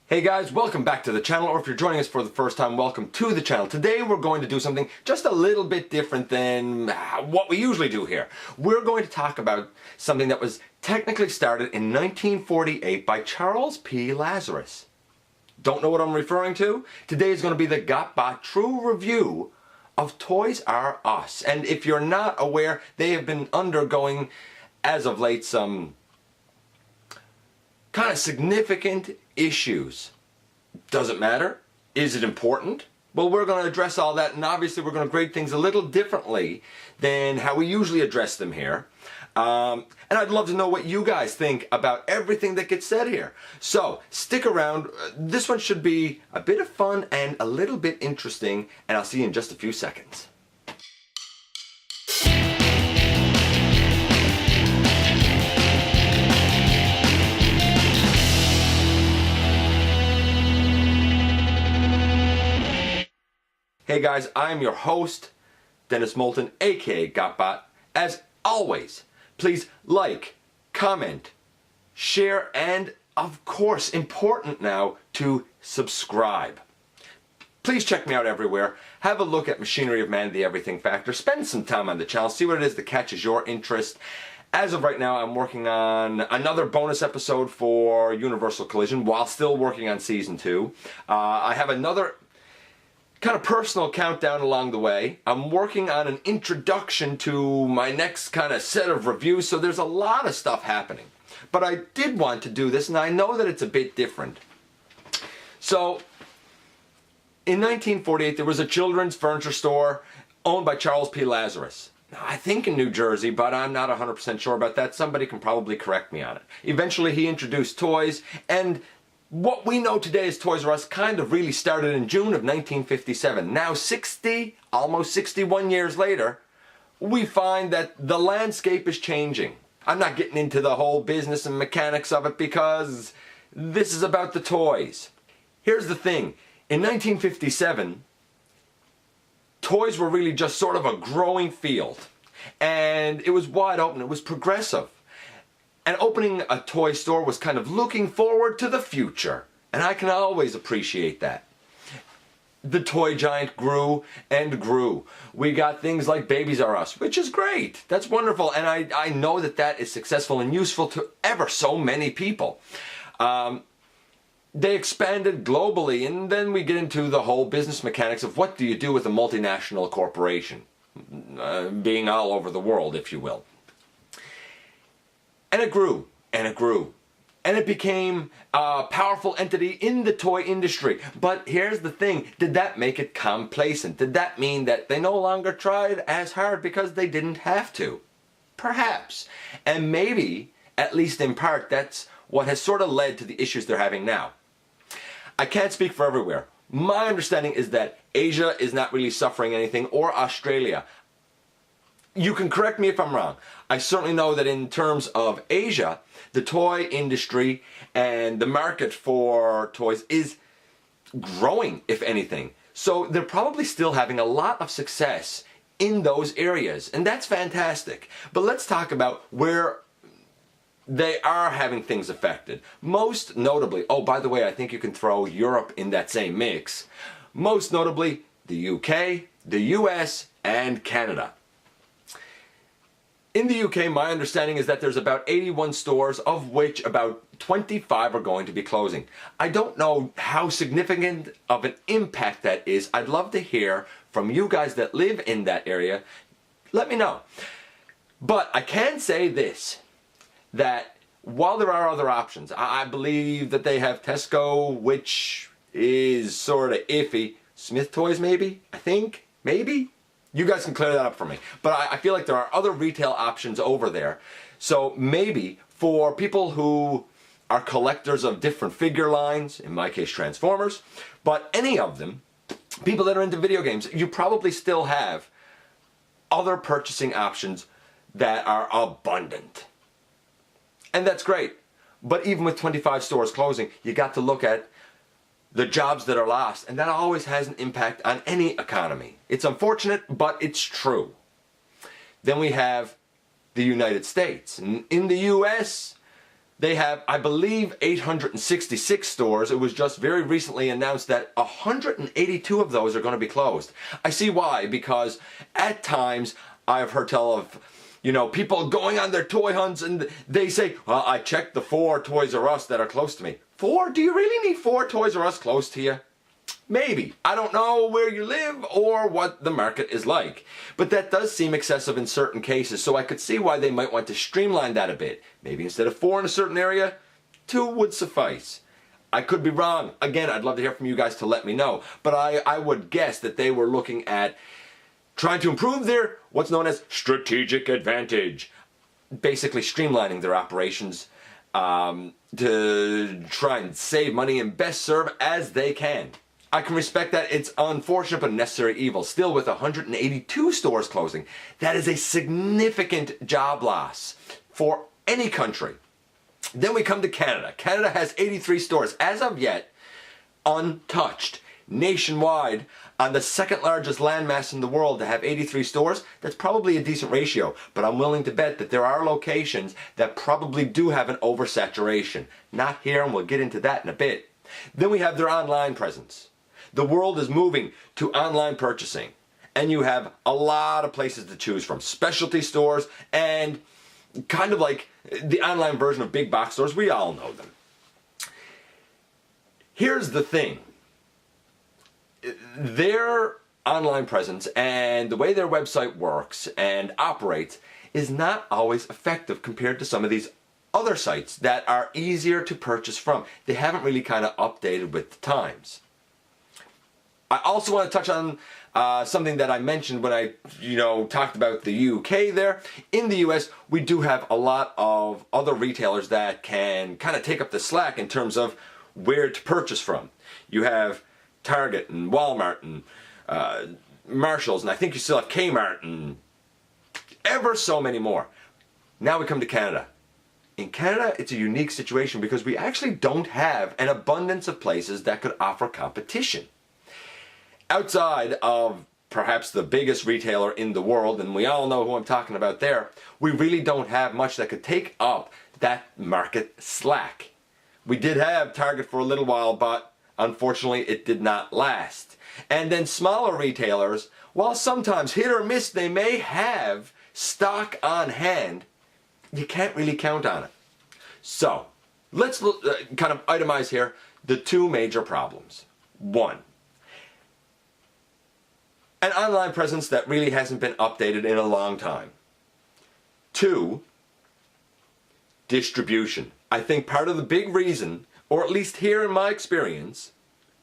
Hey guys, welcome back to the channel, or if you're joining us for the first time, welcome to the channel. Today we're going to do something just a little bit different than what we usually do here. We're going to talk about something that was technically started in 1948 by Charles P. Lazarus. Don't know what I'm referring to? Today is going to be the GotBot True Review of Toys R Us. And if you're not aware, they have been undergoing, as of late, some kind of significant issues. Does it matter? Is it important? Well, we're going to address all that, and obviously we're going to grade things a little differently than how we usually address them here. And I'd love to know what you guys think about everything that gets said here. So stick around. This one should be a bit of fun and a little bit interesting, and I'll see you in just a few seconds. Hey guys, I'm your host, Dennis Moulton, aka GotBot. As always, please like, comment, share, and of course, important now, to subscribe. Please check me out everywhere. Have a look at Machinery of Man, the Everything Factor. Spend some time on the channel. See what it is that catches your interest. As of right now, I'm working on another bonus episode for Universal Collision while still working on Season 2. I have another kind of personal countdown along the way. I'm working on an introduction to my next kind of set of reviews, so there's a lot of stuff happening. But I did want to do this, and I know that it's a bit different. So, in 1948, there was a children's furniture store owned by Charles P. Lazarus. Now, I think in New Jersey, but I'm not 100% sure about that. Somebody can probably correct me on it. Eventually, he introduced toys, and what we know today as Toys R Us kind of really started in June of 1957. Now almost 61 years later, we find that the landscape is changing. I'm not getting into the whole business and mechanics of it because this is about the toys. Here's the thing. In 1957, toys were really just sort of a growing field. And it was wide open. It was progressive. And opening a toy store was kind of looking forward to the future. And I can always appreciate that. The toy giant grew and grew. We got things like Babies R Us, which is great. That's wonderful. And I know that that is successful and useful to ever so many people. They expanded globally, and then we get into the whole business mechanics of what do you do with a multinational corporation, being all over the world, if you will. And it grew, and it grew, and it became a powerful entity in the toy industry. But here's the thing, did that make it complacent? Did that mean that they no longer tried as hard because they didn't have to? Perhaps. And maybe, at least in part, that's what has sort of led to the issues they're having now. I can't speak for everywhere. My understanding is that Asia is not really suffering anything, or Australia. You can correct me if I'm wrong. I certainly know that in terms of Asia, the toy industry and the market for toys is growing, if anything. So they're probably still having a lot of success in those areas, and that's fantastic. But let's talk about where they are having things affected. Most notably, oh, by the way, I think you can throw Europe in that same mix. Most notably, the UK, the US, and Canada. In the UK, my understanding is that there's about 81 stores, of which about 25 are going to be closing. I don't know how significant of an impact that is. I'd love to hear from you guys that live in that area. Let me know. But I can say this, that while there are other options, I believe that they have Tesco, which is sort of iffy. Smith Toys maybe? I think? Maybe? You guys can clear that up for me. But I feel like there are other retail options over there. So maybe for people who are collectors of different figure lines, in my case Transformers, but any of them, people that are into video games, you probably still have other purchasing options that are abundant. And that's great. But even with 25 stores closing, you got to look at the jobs that are lost, and that always has an impact on any economy. It's unfortunate, but it's true. Then we have the United States. In the US, They have, I believe, 866 stores. It was just very recently announced that 182 of those are going to be closed. I see why, because at times I've heard tell of, people going on their toy hunts and they say, well, I checked the 4 Toys R Us that are close to me. 4? Do you really need 4 Toys R Us close to you? Maybe. I don't know where you live or what the market is like. But that does seem excessive in certain cases, so I could see why they might want to streamline that a bit. Maybe instead of 4 in a certain area, 2 would suffice. I could be wrong. Again, I'd love to hear from you guys to let me know. But I would guess that they were looking at trying to improve their what's known as strategic advantage. Basically streamlining their operations to try and save money and best serve as they can. I can respect that. It's unfortunate but necessary evil. Still, with 182 stores closing, that is a significant job loss for any country. Then we come to Canada. Canada has 83 stores, as of yet, untouched. Nationwide, on the second largest landmass in the world to have 83 stores, that's probably a decent ratio. But I'm willing to bet that there are locations that probably do have an oversaturation. Not here, and we'll get into that in a bit. Then we have their online presence. The world is moving to online purchasing, and you have a lot of places to choose from. Specialty stores and kind of like the online version of big box stores. We all know them. Here's the thing. Their online presence and the way their website works and operates is not always effective compared to some of these other sites that are easier to purchase from. They haven't really kind of updated with the times. I also want to touch on something that I mentioned when I, talked about the UK there. In the US, we do have a lot of other retailers that can kind of take up the slack in terms of where to purchase from. You have Target and Walmart and Marshalls, and I think you still have Kmart and ever so many more. Now we come to Canada. In Canada, it's a unique situation because we actually don't have an abundance of places that could offer competition. Outside of perhaps the biggest retailer in the world, and we all know who I'm talking about there, we really don't have much that could take up that market slack. We did have Target for a little while, but unfortunately it did not last. And then smaller retailers, while sometimes hit or miss, they may have stock on hand, you can't really count on it. So, let's kind of itemize here the 2 major problems. 1, an online presence that really hasn't been updated in a long time. 2, distribution. I think part of the big reason, or at least here in my experience,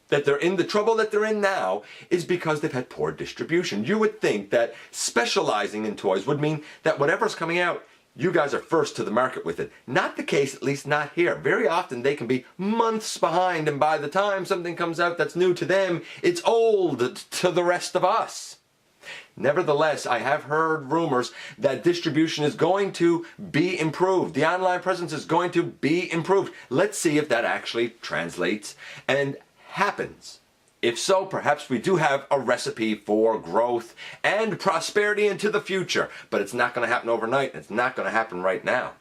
that they're in the trouble that they're in now is because they've had poor distribution. You would think that specializing in toys would mean that whatever's coming out, you guys are first to the market with it. Not the case, at least not here. Very often they can be months behind, and by the time something comes out that's new to them, it's old to the rest of us. Nevertheless, I have heard rumors that distribution is going to be improved. The online presence is going to be improved. Let's see if that actually translates and happens. If so, perhaps we do have a recipe for growth and prosperity into the future. But it's not going to happen overnight, and it's not going to happen right now.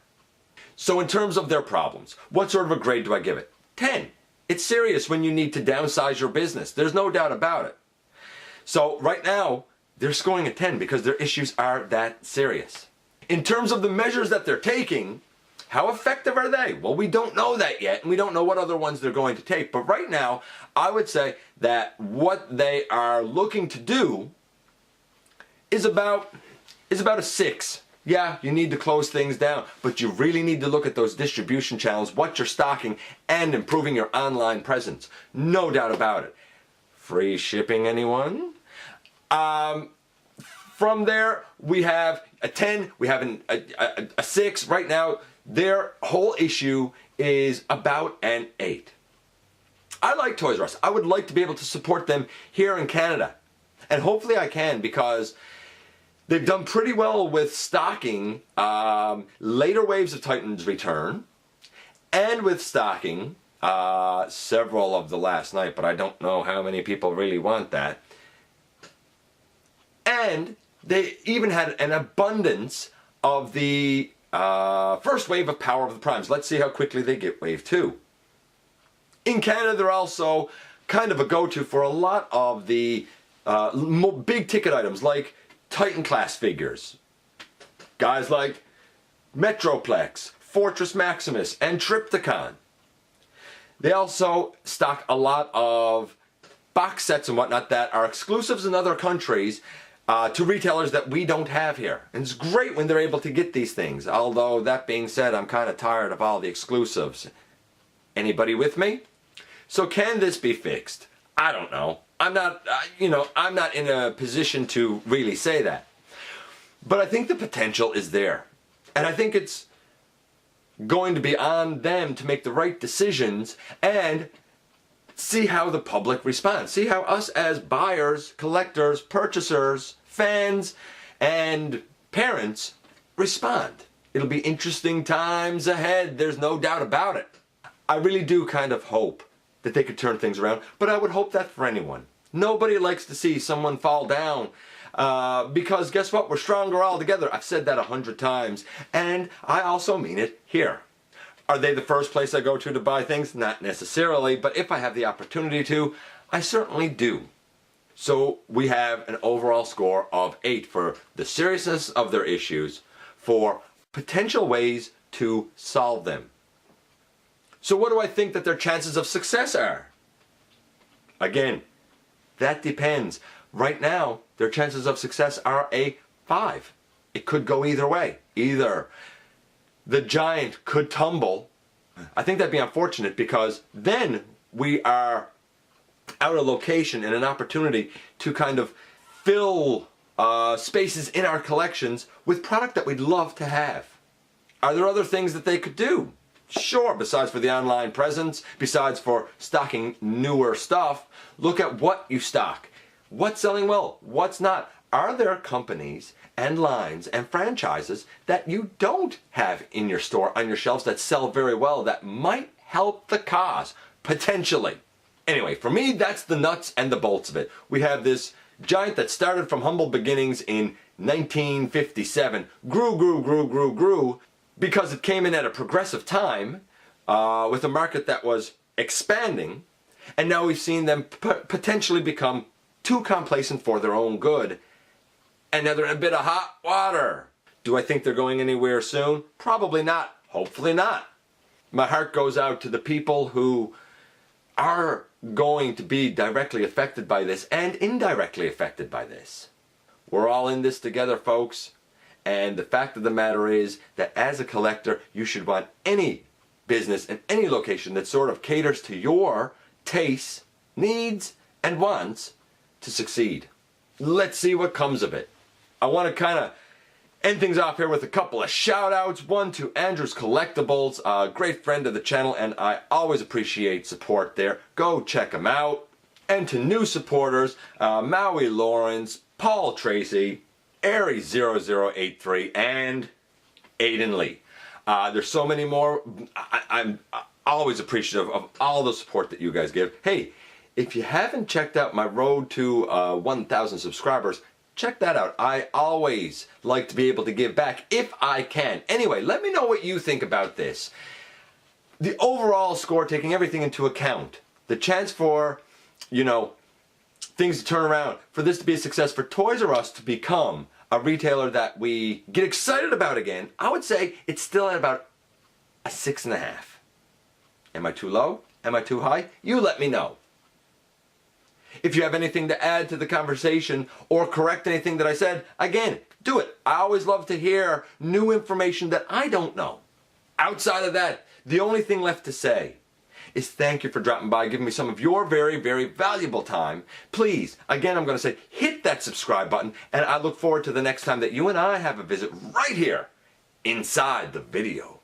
So in terms of their problems, what sort of a grade do I give it? 10. It's serious when you need to downsize your business. There's no doubt about it. So right now, they're scoring a 10 because their issues are that serious. In terms of the measures that they're taking, how effective are they? Well, we don't know that yet, and we don't know what other ones they're going to take. But right now, I would say that what they are looking to do is about a 6. Yeah, you need to close things down, but you really need to look at those distribution channels, what you're stocking, and improving your online presence. No doubt about it. Free shipping, anyone? From there, we have a 10, we have a 6. Right now, their whole issue is about an 8. I like Toys R Us. I would like to be able to support them here in Canada. And hopefully I can, because they've done pretty well with stocking later waves of Titan's return, and with stocking several of the last night, but I don't know how many people really want that. And they even had an abundance of the first wave of Power of the Primes. Let's see how quickly they get wave 2. In Canada, they're also kind of a go-to for a lot of the big ticket items like Titan class figures. Guys like Metroplex, Fortress Maximus, and Triptychon. They also stock a lot of box sets and whatnot that are exclusives in other countries to retailers that we don't have here. And it's great when they're able to get these things. Although, that being said, I'm kind of tired of all the exclusives. Anybody with me? So can this be fixed? I don't know. I'm not, I'm not in a position to really say that. But I think the potential is there. And I think it's going to be on them to make the right decisions and see how the public responds. See how us as buyers, collectors, purchasers, fans, and parents respond. It'll be interesting times ahead. There's no doubt about it. I really do kind of hope that they could turn things around, but I would hope that for anyone. Nobody likes to see someone fall down because guess what? We're stronger all together. I've said that 100 times, and I also mean it here. Are they the first place I go to buy things? Not necessarily, but if I have the opportunity to, I certainly do. So we have an overall score of 8 for the seriousness of their issues, for potential ways to solve them. So what do I think that their chances of success are? Again, that depends. Right now, their chances of success are a 5. It could go either way. Either the giant could tumble. I think that'd be unfortunate because then we are out of location and an opportunity to kind of fill spaces in our collections with product that we'd love to have. Are there other things that they could do? Sure, besides for the online presence, besides for stocking newer stuff, look at what you stock. What's selling well? What's not? Are there companies and lines and franchises that you don't have in your store, on your shelves, that sell very well, that might help the cause, potentially? Anyway, for me, that's the nuts and the bolts of it. We have this giant that started from humble beginnings in 1957, grew, because it came in at a progressive time with a market that was expanding, and now we've seen them potentially become too complacent for their own good, and now they're in a bit of hot water. Do I think they're going anywhere soon? Probably not. Hopefully not. My heart goes out to the people who are going to be directly affected by this and indirectly affected by this. We're all in this together, folks. And the fact of the matter is that as a collector, you should want any business and any location that sort of caters to your tastes, needs, and wants to succeed. Let's see what comes of it. I want to kind of end things off here with a couple of shout outs. One to Andrew's Collectibles, a great friend of the channel, and I always appreciate support there. Go check him out. And to new supporters, Maui Lawrence, Paul Tracy, Airy0083, and Aiden Lee. There's so many more. I'm always appreciative of all the support that you guys give. Hey, if you haven't checked out my road to 1,000 subscribers, check that out. I always like to be able to give back if I can. Anyway, let me know what you think about this. The overall score, taking everything into account, the chance for, things to turn around, for this to be a success, for Toys R Us to become a retailer that we get excited about again, I would say it's still at about a 6.5. Am I too low? Am I too high? You let me know. If you have anything to add to the conversation or correct anything that I said, again, do it. I always love to hear new information that I don't know. Outside of that, the only thing left to say is thank you for dropping by, giving me some of your very, very valuable time. Please, again, I'm going to say, hit that subscribe button, and I look forward to the next time that you and I have a visit right here inside the video.